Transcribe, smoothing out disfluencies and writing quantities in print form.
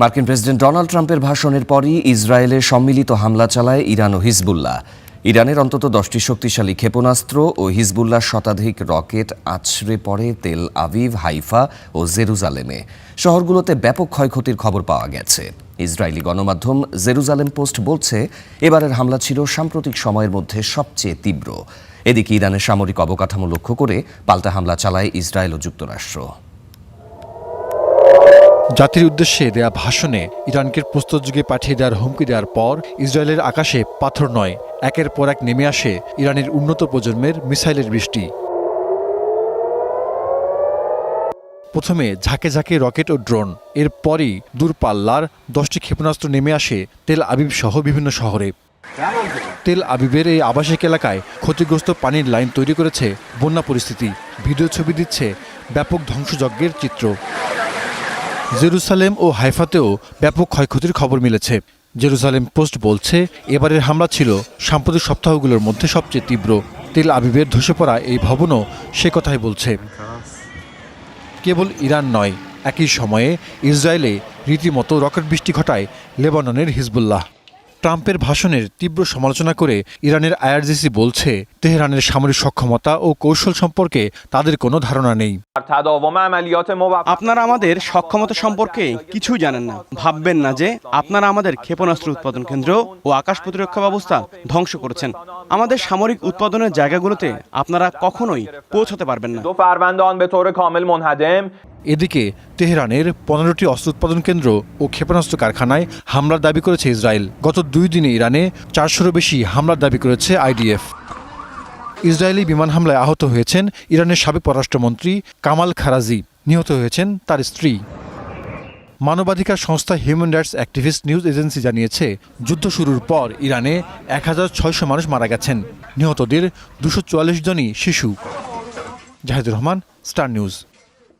মার্কিন president Donald ট্রাম্পের ভাষণের পরই ইসরায়েলে সম্মিলিত হামলা চালায় ইরান ও হিজবুল্লাহ। ইরানের অন্তত 10টি শক্তিশালী ক্ষেপণাস্ত্র ও হিজবুল্লাহর শতাধিক রকেট আছড়ে পড়ে তেল আভিভ, হাইফা ও জেরুজালেমে। শহরগুলোতে ব্যাপক ক্ষয়ক্ষতির খবর পাওয়া গেছে। ইসরায়েলি গণমাধ্যম জেরুজালেম পোস্ট বলছে, এবারের হামলা ছিল সাম্প্রতিক সময়ের মধ্যে সবচেয়ে তীব্র। এদিকে ইরানের সামরিক অবকাঠামো লক্ষ্য করে পাল্টা হামলা চালায় ইসরায়েল ও যুক্তরাষ্ট্র। জাতির উদ্দেশ্যে দেয়া ভাষণে ইরানকে প্রস্তর যুগে পাঠিয়ে দেওয়ার হুমকি দেওয়ার পর ইসরায়েলের আকাশে পাথর নয়, একের পর এক নেমে আসে ইরানের উন্নত প্রজন্মের মিসাইলের বৃষ্টি। প্রথমে ঝাঁকে ঝাঁকে রকেট ও ড্রোন, এরপরই দূরপাল্লার 10টি ক্ষেপণাস্ত্র নেমে আসে তেল আবিব সহ বিভিন্ন শহরে। তেল আবিবের এই আবাসিক এলাকায় ক্ষতিগ্রস্ত পানির লাইন তৈরি করেছে বন্যা পরিস্থিতি। ভিডিও ছবি দিচ্ছে ব্যাপক ধ্বংসযজ্ঞের চিত্র। জেরুজালেম ও হাইফাতেও ব্যাপক ক্ষয়ক্ষতির খবর মিলেছে। জেরুজালেম পোস্ট বলছে, এবারের হামলা ছিল সাম্প্রতিক সপ্তাহগুলোর মধ্যে সবচেয়ে তীব্র। তেল আবিবের ধসে পড়া এই ভবনও সে কথাই বলছে। কেবল ইরান নয়, একই সময়ে ইসরায়েলে রীতিমতো রকেট বৃষ্টি ঘটায় লেবাননের হিজবুল্লাহ। ট্রাম্পের ভাষণের তীব্র সমালোচনা করে ইরানের আইআরজিসি বলছে, তেহরানের সামরিক সক্ষমতা ও কৌশল সম্পর্কে তাদের কোনো ধারণা নেই। আপনারা আমাদের সক্ষমতা সম্পর্কে কিছুই জানেন না। ভাববেন না যে আপনারা আমাদের ক্ষেপণাস্ত্র উৎপাদন কেন্দ্র ও আকাশ প্রতিরক্ষা ব্যবস্থা ধ্বংস করেছেন। আমাদের সামরিক উৎপাদনের জায়গাগুলোতে আপনারা কখনোই পৌঁছাতে পারবেন না। এদিকে তেহরানের 15টি অস্ত্র উৎপাদন কেন্দ্র ও ক্ষেপণাস্ত্র কারখানায় হামলার দাবি করেছে ইসরায়েল। গত 2 দিনে ইরানে 400-এরও বেশি হামলার দাবি করেছে আইডিএফ। ইসরায়েলি বিমান হামলায় আহত হয়েছেন ইরানের সাবেক পররাষ্ট্রমন্ত্রী কামাল খারাজি, নিহত হয়েছেন তার স্ত্রী। মানবাধিকার সংস্থা human rights activist news agency জানিয়েছে, যুদ্ধ শুরুর পর ইরানে 1600 মানুষ মারা গেছেন। নিহতদের 244 জনই শিশু। Zahidur Rahman, Star news.